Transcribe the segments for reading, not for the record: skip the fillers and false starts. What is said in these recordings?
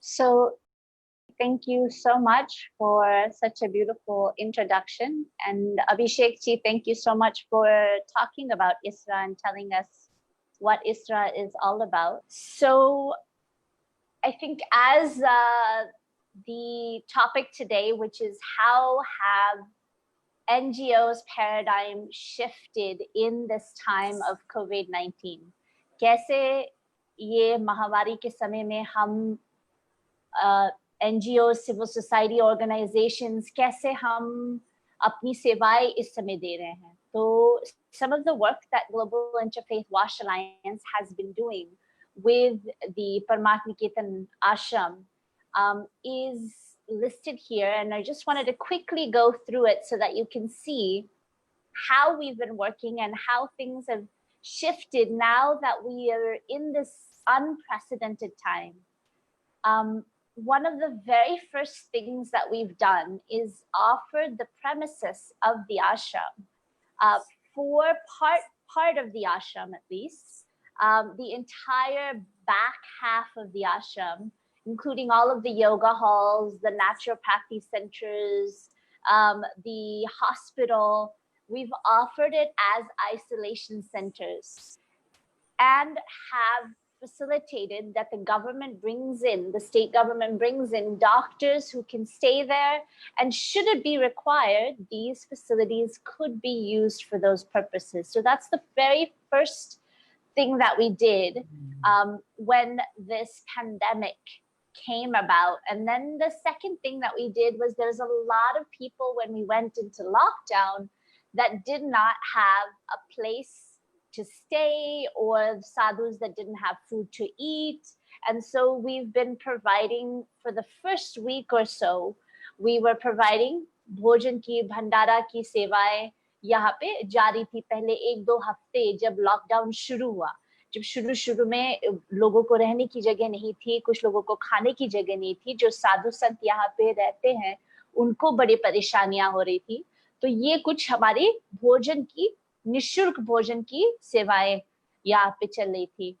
So thank you so much for such a beautiful introduction. And Abhishek ji, thank you so much for talking about ISRA and telling us what ISRA is all about. So I think as the topic today, which is how have NGOs paradigm shifted in this time of COVID-19? कैसे ये महामारी के समय में हम NGOs, civil society organizations, कैसे हम अपनी सेवाएं इस समय दे रहे हैं? तो some of the work that Global Interfaith Wash Alliance has been doing with the Paramatma-Niketan Ashram is listed here, and I just wanted to quickly go through it so that you can see how we've been working and how things have shifted now that we are in this unprecedented time. One of the very first things that we've done is offered the premises of the ashram for part of the ashram, at least, the entire back half of the ashram, including all of the yoga halls, the naturopathy centers, the hospital. We've offered it as isolation centers and have facilitated that the government brings in, the state government brings in doctors who can stay there, and should it be required, these facilities could be used for those purposes. So that's the very first thing that we did when this pandemic came about. And then the second thing that we did was there's a lot of people when we went into lockdown that did not have a place to stay, or sadhus that didn't have food to eat. And so we've been providing, for the first week or so, we were providing bhojan ki, bhandara ki sevaएं यहाँ पे जारी थी पहले 1-2 हफ्ते जब lockdown शुरू हुआ, जब शुरू में लोगों को रहने की जगह नहीं थी, कुछ लोगों को खाने की जगह नहीं थी, जो साधु संत यहाँ पे रहते हैं उनको बड़ी परेशानियां हो रही थी। तो ये कुछ हमारी भोजन की, निःशुल्क भोजन की सेवाएं यहाँ पे चल रही थी।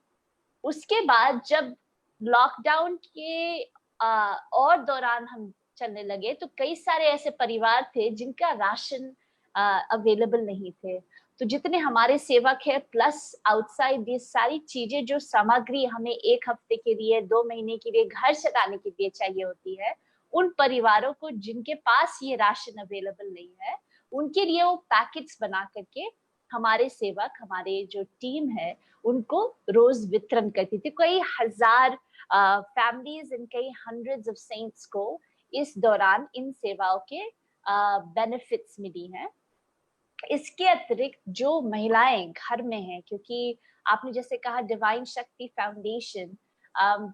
उसके बाद जब लॉकडाउन के और दौरान हम चलने लगे तो कई सारे ऐसे परिवार थे जिनका राशन अवेलेबल नहीं थे। तो जितने हमारे सेवक है प्लस आउटसाइड ये सारी चीजें जो सामग्री हमें 1 हफ्ते के लिए, 2 महीने के लिए घर चलाने के लिए चाहिए होती है, उन परिवारों को जिनके पास ये राशन अवेलेबल नहीं है, उनके लिए वो पैकेट्स बना करके हमारे सेवक, हमारे जो टीम है, उनको रोज वितरण करती थी। कई हजार फैमिलीज एंड कई हंड्रेड्स ऑफ सेंट्स को इस दौरान इन सेवाओं के बेनिफिट्स मिली हैं। इसके अतिरिक्त जो महिलाएं घर में हैं, क्योंकि आपने जैसे कहा डिवाइन शक्ति फाउंडेशन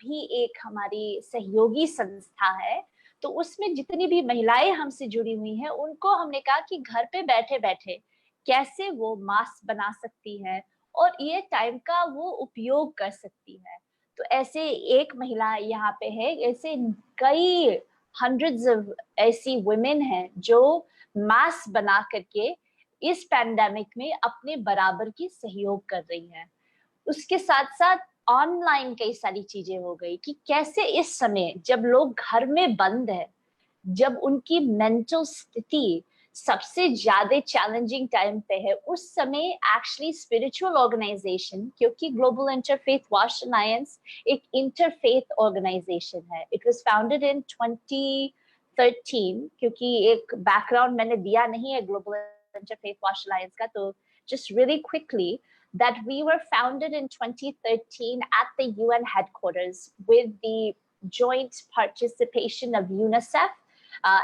भी एक हमारी सहयोगी संस्था है, तो उसमें जितनी भी महिलाएं हमसे जुड़ी हुई हैं उनको हमने कहा कि घर पे बैठे बैठे कैसे वो मास्क बना सकती है और ये टाइम का वो उपयोग कर सकती है। तो ऐसे एक महिला यहाँ पे है, ऐसे कई हंड्रेड्स ऑफ ऐसी वुमेन हैं जो मास्क बना करके इस पैंडेमिक में अपने बराबर की सहयोग कर रही हैं। उसके साथ साथ ऑनलाइन कई सारी चीजें हो गई कि कैसे इस समय जब लोग घर में बंद है, जब उनकी मेंटल स्थिति सबसे ज्यादा चैलेंजिंग टाइम पे है, उस समय एक्चुअली स्पिरिचुअल ऑर्गेनाइजेशन, क्योंकि ग्लोबल इंटरफेथ वॉश अलायंस एक इंटरफेथ ऑर्गेनाइजेशन है, इट वाज फाउंडेड इन 2013, क्योंकि एक बैकग्राउंड मैंने दिया नहीं है ग्लोबल इंटरफेथ वॉश अलायंस का, तो just really quickly that we were founded in 2013 at the UN headquarters with the joint participation of UNICEF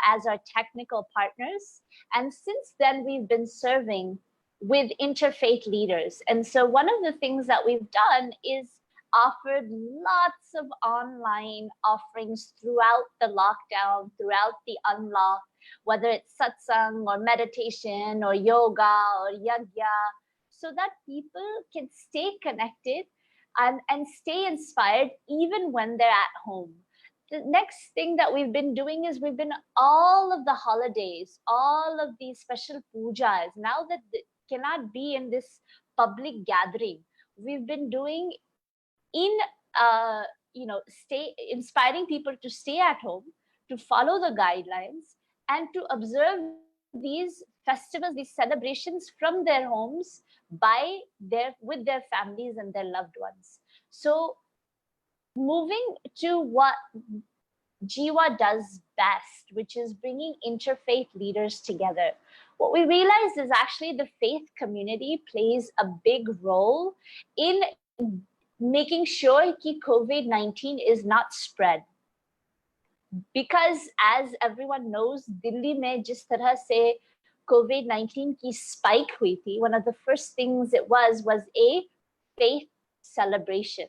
as our technical partners. And since then, we've been serving with interfaith leaders. And so one of the things that we've done is offered lots of online offerings throughout the lockdown, throughout the unlock, whether it's satsang or meditation or yoga or yajna, so that people can stay connected and stay inspired even when they're at home. The next thing that we've been doing is we've been all of the holidays, all of these special pujas, now that cannot be in this public gathering, we've been doing in inspiring people to stay at home, to follow the guidelines, and to observe these festivals, these celebrations from their homes with their families and their loved ones. So moving to what Jiva does best, which is bringing interfaith leaders together. What we realized is actually the faith community plays a big role in making sure that COVID-19 is not spread. Because as everyone knows, Delhi mein jis tarah se COVID-19 ki spike hui thi, one of the first things it was a faith celebration.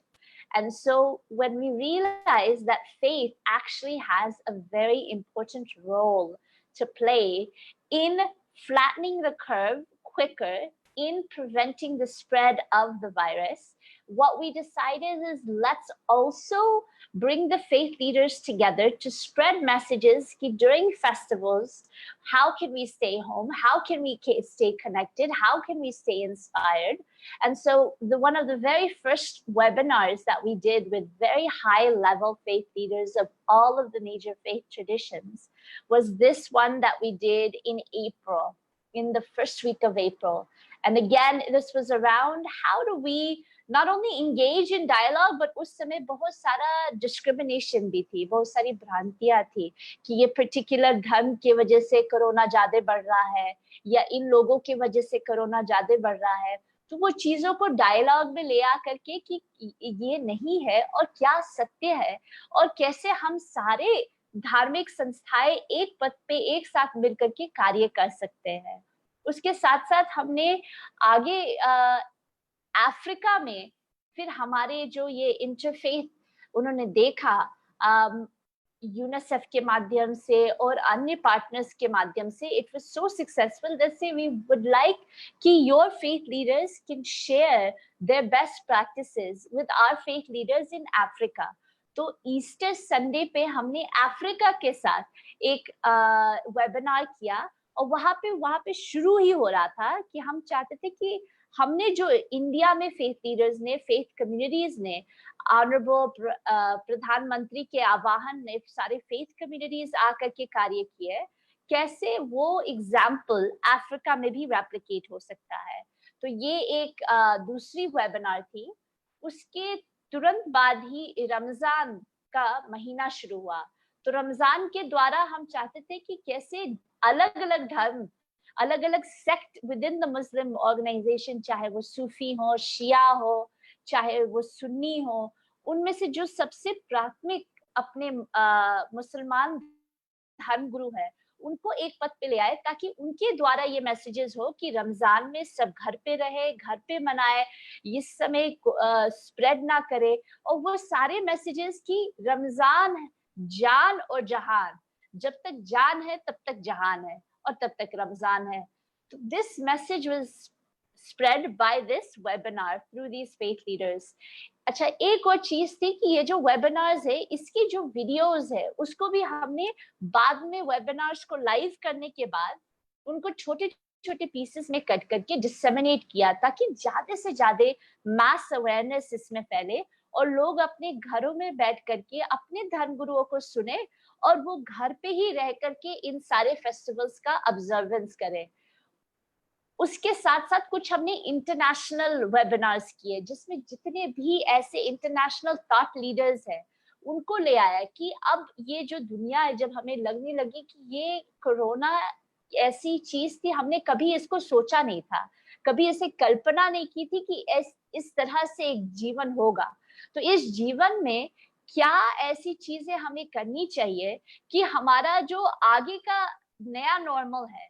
And so when we realize that faith actually has a very important role to play in flattening the curve quicker, in preventing the spread of the virus, what we decided is let's also bring the faith leaders together to spread messages during festivals. How can we stay home? How can we stay connected? How can we stay inspired? And so one of the very first webinars that we did with very high level faith leaders of all of the major faith traditions was this one that we did in April, in the first week of April. And again, this was around how do we not only engage in dialogue, but उस समय बहुत सारा discrimination भी थी, बहुत सारी भ्रांतियां थी कि ये particular धर्म की वजह से कोरोना ज्यादा बढ़ रहा है या इन लोगों की वजह से कोरोना ज्यादा बढ़ रहा है. तो वो चीजों को डायलॉग में ले आ करके कि ये नहीं है और क्या सत्य है और कैसे हम सारे धार्मिक संस्थाएं एक पथ पे एक साथ मिलकर के कार्य कर सकते हैं. उसके साथ साथ हमने आगे अफ्रीका में फिर हमारे जो ये इंटरफेथ उन्होंने देखा यूनिसेफ के माध्यम से और अन्य पार्टनर्स के माध्यम से, it was so successful that say we would like कि your faith leaders can share their best practices with our faith leaders in Africa. तो ईस्टर संडे पे हमने अफ्रीका के साथ एक वेबिनार किया और वहां पे शुरू ही हो रहा था कि हम चाहते थे कि हमने जो इंडिया में फेथ लीडर्स ने, फेथ कम्युनिटीज ने, ऑनरेबल प्रधानमंत्री के आह्वान ने सारे फेथ कम्युनिटीज आकर के कार्य किए, कैसे वो एग्जाम्पल अफ्रीका में भी रेप्लिकेट हो सकता है. तो ये एक दूसरी वेबिनार थी. उसके तुरंत बाद ही रमजान का महीना शुरू हुआ. तो रमजान के द्वारा हम चाहते थे कि कैसे अलग अलग धर्म, अलग अलग sect within the Muslim organisation, चाहे वो सूफी हो, शिया हो, चाहे वो सुन्नी हो, उनमें से जो सबसे प्राथमिक अपने मुसलमान धर्म गुरु है उनको एक पथ पे ले आए ताकि उनके द्वारा ये मैसेजेस हो कि रमजान में सब घर पे रहे, घर पे मनाए, इस समय स्प्रेड ना करे. और वो सारे मैसेजेस की रमजान जान और जहान, जब तक जान है तब तक जहान है और तब तक रमजान है. तो this message was spread by this webinar through these faith leaders. अच्छा, एक और चीज थी कि ये जो वेबिनार्स है इसकी जो वीडियोस है उसको भी हमने बाद में वेबिनार्स को लाइव करने के बाद उनको छोटे छोटे पीसेस में कट करके डिसेमिनेट किया ताकि ज्यादा से ज्यादा मास अवेयरनेस इसमें फैले और लोग अपने घरों में बैठ करके अपने धर्म गुरुओं को सुने और वो घर पे ही रह करके इन सारे फेस्टिवल्स का ऑब्जर्वेंस करें. उसके साथ साथ कुछ हमने इंटरनेशनल वेबिनार्स किए जिसमें जितने भी ऐसे इंटरनेशनल थॉट लीडर्स हैं उनको ले आया कि अब ये जो दुनिया है, जब हमें लगने लगी कि ये कोरोना ऐसी चीज थी, हमने कभी इसको सोचा नहीं था, कभी ऐसे कल्पना नहीं की थी कि इस तरह से एक जीवन होगा. तो इस जीवन में क्या ऐसी चीजें हमें करनी चाहिए कि हमारा जो आगे का नया नॉर्मल है,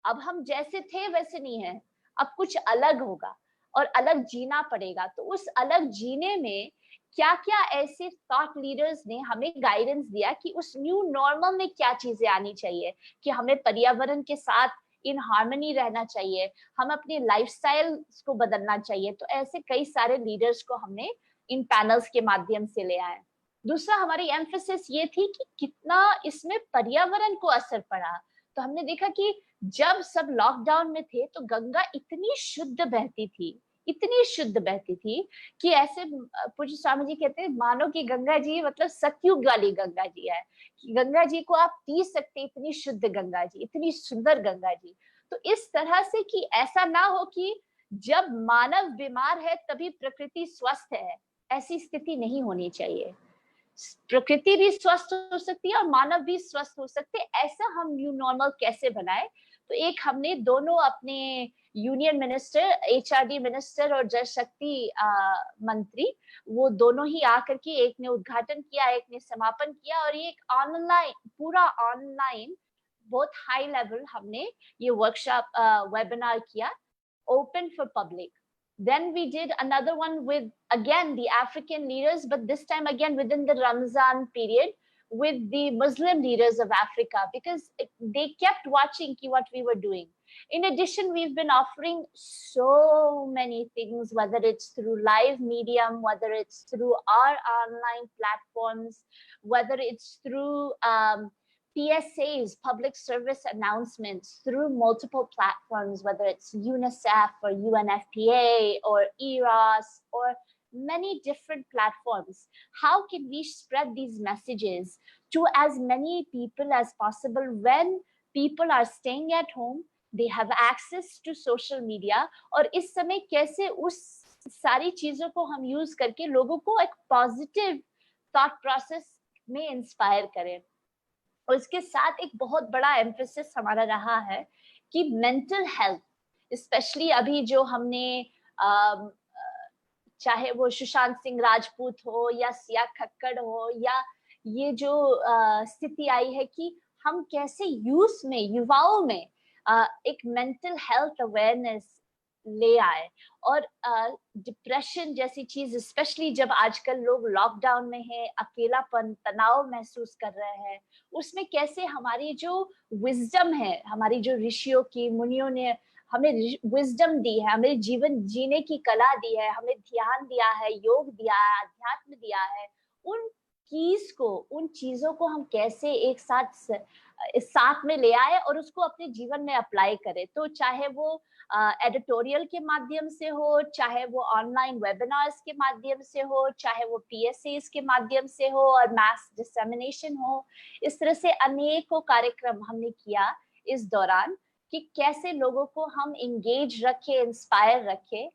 अब हम जैसे थे वैसे नहीं है, अब कुछ अलग होगा और अलग जीना पड़ेगा. तो उस अलग जीने में क्या क्या ऐसे थॉट लीडर्स ने हमें गाइडेंस दिया कि उस न्यू नॉर्मल में क्या चीजें आनी चाहिए, कि हमें पर्यावरण के साथ इन हार्मनी रहना चाहिए, हम अपने लाइफस्टाइल को बदलना चाहिए. तो ऐसे कई सारे लीडर्स को हमने इन पैनल्स के माध्यम से ले आए. दूसरा हमारी एम्फेसिस ये थी कि कितना इसमें पर्यावरण को असर पड़ा. तो हमने देखा कि जब सब लॉकडाउन में थे तो गंगा इतनी शुद्ध बहती थी, इतनी शुद्ध बहती थी कि ऐसे पूज्य स्वामी जी कहते हैं मानो कि गंगा जी मतलब सतयुग वाली गंगा जी है, कि गंगा जी को आप पी सकते, इतनी शुद्ध गंगा जी, इतनी सुंदर गंगा जी। तो इस तरह से कि ऐसा ना हो कि जब मानव बीमार है तभी प्रकृति स्वस्थ है, ऐसी स्थिति नहीं होनी चाहिए। प्रकृति भी स्वस्थ हो सकती है और मानव भी स्वस्थ हो सकते हैं। ऐसा हम न्यू नॉर्मल कैसे बनाए? तो एक हमने दोनों अपने यूनियन मिनिस्टर, एचआरडी मिनिस्टर और जल शक्ति मंत्री, वो दोनों ही आकर के एक ने उद्घाटन किया, एक ने समापन किया, और ये एक ऑनलाइन, पूरा ऑनलाइन बहुत हाई लेवल हमने ये वर्कशॉप वेबिनार किया, open for public. Then we did another one with again the African leaders, but this time again within the Ramzan period with the Muslim leaders of Africa, because they kept watching what we were doing. In addition, we've been offering so many things, whether it's through live medium, whether it's through our online platforms, whether it's through PSAs, public service announcements, through multiple platforms, whether it's UNICEF or UNFPA or EROS or many different platforms. How can we spread these messages to as many people as possible when people are staying at home, they have access to social media, और इस समय कैसे उस सारी चीजों को हम use करके लोगों को एक पॉजिटिव थॉट प्रोसेस में इंस्पायर करें। और इसके साथ एक बहुत बड़ा एम्फेसिस हमारा रहा है कि मेंटल हेल्थ, स्पेशली अभी जो हमने चाहे वो सुशांत सिंह राजपूत हो या सिया खक्कड़ हो, या ये जो स्थिति आई है कि हम कैसे यूथ में, युवाओं में एक मेंटल हेल्थ अवेयरनेस ले आए, और डिप्रेशन जैसी चीज, स्पेशली जब आजकल लोग लॉकडाउन में है, अकेलापन, तनाव महसूस कर रहे हैं, उसमें कैसे हमारी जो विजडम है, हमारी जो ऋषियों की, मुनियों ने हमें विजडम दी है, हमें जीवन जीने की कला दी है, हमें ध्यान दिया है, योग दिया है, अध्यात्म दिया है, उन कीज को, उन चीजों को हम कैसे एक साथ में ले आए और उसको अपने जीवन में अप्लाई करें। तो चाहे वो एडिटोरियल के माध्यम से हो, चाहे वो ऑनलाइन वेबिनार्स के माध्यम से हो, चाहे वो PSAs के माध्यम से हो और मास डिसेमिनेशन हो, इस तरह से अनेकों कार्यक्रम हमने किया इस दौरान कि कैसे लोगों को हम इंगेज रखें, इंस्पायर रखें